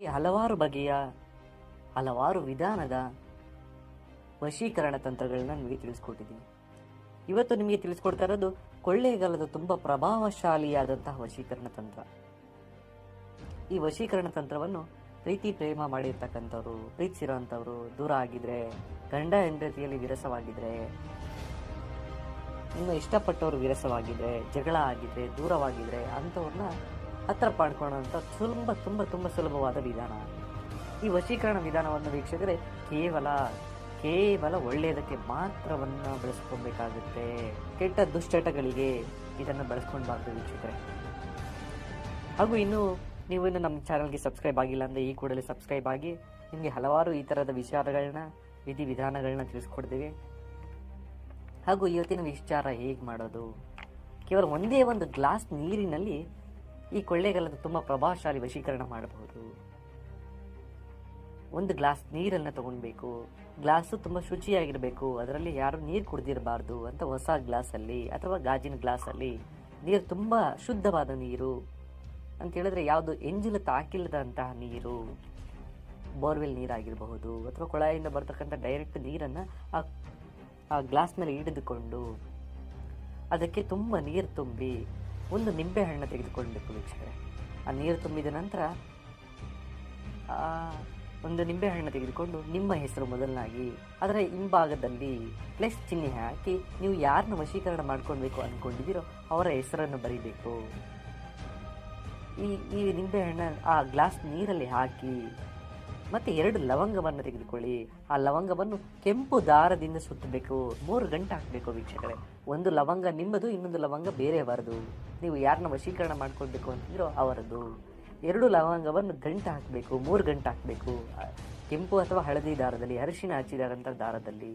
ಈ ಹಲವಾರು ಬಗೆಯ ಹಲವಾರು ವಿಧಾನದ ವಶೀಕರಣ ತಂತ್ರಗಳನ್ನ ನಿಮಗೆ ತಿಳಿಸ್ಕೊಟ್ಟಿದ್ದೀನಿ. ಇವತ್ತು ನಿಮಗೆ ತಿಳಿಸ್ಕೊಡ್ತಾ ಇರೋದು ಕೊಳ್ಳೇಗಾಲದ ತುಂಬ ಪ್ರಭಾವಶಾಲಿಯಾದಂತಹ ವಶೀಕರಣ ತಂತ್ರ. ಈ ವಶೀಕರಣ ತಂತ್ರವನ್ನು ಪ್ರೀತಿ ಪ್ರೇಮ ಮಾಡಿರ್ತಕ್ಕಂಥವ್ರು, ಪ್ರೀತಿಸಿರೋಂಥವ್ರು, ದೂರ ಆಗಿದ್ರೆ, ಗಂಡ ಹೆಂಡತಿಯಲ್ಲಿ ವಿರಸವಾಗಿದ್ರೆ, ಇನ್ನು ಇಷ್ಟಪಟ್ಟವರು ವಿರಸವಾಗಿದ್ರೆ, ಜಗಳ ಆಗಿದ್ರೆ, ದೂರವಾಗಿದ್ರೆ ಅಂಥವ್ರನ್ನ ಹತ್ರ ಪಡ್ಕೊಳ್ಳೋಂಥ ತುಂಬ ತುಂಬ ತುಂಬ ಸುಲಭವಾದ ವಿಧಾನ. ಈ ವಶೀಕರಣ ವಿಧಾನವನ್ನು ವೀಕ್ಷಕರೇ ಕೇವಲ ಒಳ್ಳೆಯದಕ್ಕೆ ಮಾತ್ರವನ್ನು ಬಳಸ್ಕೊಬೇಕಾಗುತ್ತೆ. ಕೆಟ್ಟ ದುಶ್ಚಟಗಳಿಗೆ ಇದನ್ನು ಬಳಸ್ಕೊಳ್ಬಾರ್ದು ವೀಕ್ಷಕರೇ. ಹಾಗೂ ನೀವು ಇನ್ನು ನಮ್ಮ ಚಾನಲ್ಗೆ ಸಬ್ಸ್ಕ್ರೈಬ್ ಆಗಿಲ್ಲ ಅಂದರೆ ಈ ಕೂಡಲೇ ಸಬ್ಸ್ಕ್ರೈಬ್ ಆಗಿ. ನಿಮಗೆ ಹಲವಾರು ಈ ಥರದ ವಿಚಾರಗಳನ್ನ, ವಿಧಾನಗಳನ್ನ ತಿಳಿಸ್ಕೊಡ್ತೀವಿ. ಹಾಗೂ ಇವತ್ತಿನ ವಿಚಾರ ಹೇಗೆ ಮಾಡೋದು, ಕೇವಲ ಒಂದೇ ಒಂದು ಗ್ಲಾಸ್ ನೀರಿನಲ್ಲಿ ಈ ಕೊಳ್ಳೇಗಾಲದ ತುಂಬ ಪ್ರಭಾವಶಾಲಿ ವಶೀಕರಣ ಮಾಡಬಹುದು. ಒಂದು ಗ್ಲಾಸ್ ನೀರನ್ನು ತಗೊಳ್ಬೇಕು. ಗ್ಲಾಸು ತುಂಬ ಶುಚಿಯಾಗಿರಬೇಕು. ಅದರಲ್ಲಿ ಯಾರು ನೀರು ಕುಡ್ದಿರಬಾರ್ದು ಅಂತ ಹೊಸ ಗ್ಲಾಸಲ್ಲಿ ಅಥವಾ ಗಾಜಿನ ಗ್ಲಾಸಲ್ಲಿ ನೀರು ತುಂಬ ಶುದ್ಧವಾದ ನೀರು ಅಂತ ಹೇಳಿದ್ರೆ ಯಾವುದು ಎಂಜಿಲು ತಾಕಿಲ್ಲದಂತಹ ನೀರು, ಬೋರ್ವೆಲ್ ನೀರಾಗಿರಬಹುದು ಅಥವಾ ಕೊಳಾಯಿಂದ ಬರ್ತಕ್ಕಂಥ ಡೈರೆಕ್ಟ್ ನೀರನ್ನು ಆ ಗ್ಲಾಸ್ ಮೇಲೆ ಹಿಡಿದುಕೊಂಡು ಅದಕ್ಕೆ ತುಂಬ ನೀರು ತುಂಬಿ ಒಂದು ನಿಂಬೆ ಹಣ್ಣು ತೆಗೆದುಕೊಳ್ಬೇಕು ವೀಕ್ಷಕರೇ. ಆ ನೀರು ತುಂಬಿದ ನಂತರ ಒಂದು ನಿಂಬೆ ಹಣ್ಣು ತೆಗೆದುಕೊಂಡು ನಿಮ್ಮ ಹೆಸರು ಮೊದಲನಾಗಿ ಅದರ ಹಿಂಭಾಗದಲ್ಲಿ ಪ್ಲಸ್ ಚಿಹ್ನೆ ಹಾಕಿ ನೀವು ಯಾರನ್ನ ವಶೀಕರಣ ಮಾಡ್ಕೊಳ್ಬೇಕು ಅಂದ್ಕೊಂಡಿದ್ದೀರೋ ಅವರ ಹೆಸರನ್ನು ಬರೀಬೇಕು. ಈ ನಿಂಬೆ ಹಣ್ಣು ಆ ಗ್ಲಾಸ್ ನೀರಲ್ಲಿ ಹಾಕಿ ಮತ್ತೆ 2 ಲವಂಗವನ್ನು ತೆಗೆದುಕೊಳ್ಳಿ. ಆ ಲವಂಗವನ್ನು ಕೆಂಪು ದಾರದಿಂದ ಸುತ್ತಬೇಕು. 3 ಗಂಟೆ ಹಾಕಬೇಕು ವೀಕ್ಷಕರೇ. ಒಂದು ಲವಂಗ ನಿಮ್ಮದು, ಇನ್ನೊಂದು ಲವಂಗ ಬೇರೆಯವರದು. ನೀವು ಯಾರನ್ನ ವಶೀಕರಣ ಮಾಡ್ಕೊಳ್ಬೇಕು ಅಂತಿದ್ರೋ ಅವರದು. 2 ಲವಂಗವನ್ನು ಗಂಟೆ ಹಾಕಬೇಕು, 3 ಗಂಟೆ ಹಾಕಬೇಕು. ಕೆಂಪು ಅಥವಾ ಹಳದಿ ದಾರದಲ್ಲಿ, ಅರಿಶಿನ ಹಚ್ಚಿದಾರಂಥ ದಾರದಲ್ಲಿ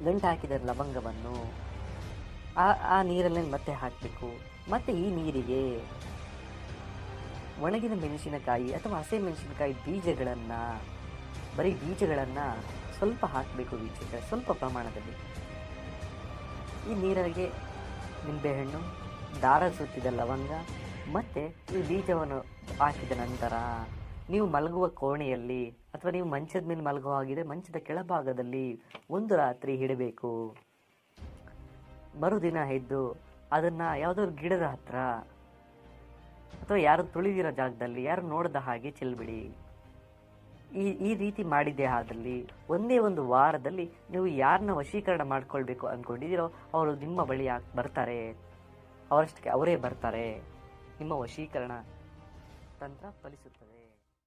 ಗಂಟೆ ಹಾಕಿದ ಲವಂಗವನ್ನು ಆ ನೀರಲ್ಲಿ ಮತ್ತೆ ಹಾಕಬೇಕು. ಮತ್ತೆ ಈ ನೀರಿಗೆ ಒಣಗಿದ ಮೆಣಸಿನಕಾಯಿ ಅಥವಾ ಹಸಿ ಮೆಣಸಿನಕಾಯಿ ಬರೀ ಬೀಜಗಳನ್ನು ಸ್ವಲ್ಪ ಹಾಕಬೇಕು ವೀಕ್ಷಕರೇ, ಸ್ವಲ್ಪ ಪ್ರಮಾಣದಲ್ಲಿ. ಈ ನೀರಿಗೆ ನಿಂಬೆಹಣ್ಣು, ದಾರ ಸುತ್ತಿದ ಲವಂಗ ಮತ್ತು ಈ ಬೀಜವನ್ನು ಹಾಕಿದ ನಂತರ ನೀವು ಮಲಗುವ ಕೋಣೆಯಲ್ಲಿ ಅಥವಾ ನೀವು ಮಂಚದ ಮೇಲೆ ಮಲಗುವಾಗಿದೆ ಮಂಚದ ಕೆಳಭಾಗದಲ್ಲಿ ಒಂದು ರಾತ್ರಿ ಇಡಬೇಕು. ಮರುದಿನ ಎದ್ದು ಅದನ್ನು ಯಾವುದಾದ್ರು ಗಿಡದ ಹತ್ರ ಅಥವಾ ಯಾರು ತುಳಿದಿರೋ ಜಾಗದಲ್ಲಿ, ಯಾರು ನೋಡದ ಹಾಗೆ ಚೆಲ್ಬಿಡಿ. ಈ ರೀತಿ ಮಾಡಿದ್ದೇ ಆದಲ್ಲಿ ಒಂದೇ ಒಂದು ವಾರದಲ್ಲಿ ನೀವು ಯಾರನ್ನ ವಶೀಕರಣ ಮಾಡ್ಕೊಳ್ಬೇಕು ಅಂದ್ಕೊಂಡಿದ್ದೀರೋ ಅವರು ನಿಮ್ಮ ಬಳಿ ಬರ್ತಾರೆ. ಅವರಷ್ಟಕ್ಕೆ ಅವರೇ ಬರ್ತಾರೆ. ನಿಮ್ಮ ವಶೀಕರಣ ತಂತ್ರ ಫಲಿಸುತ್ತದೆ.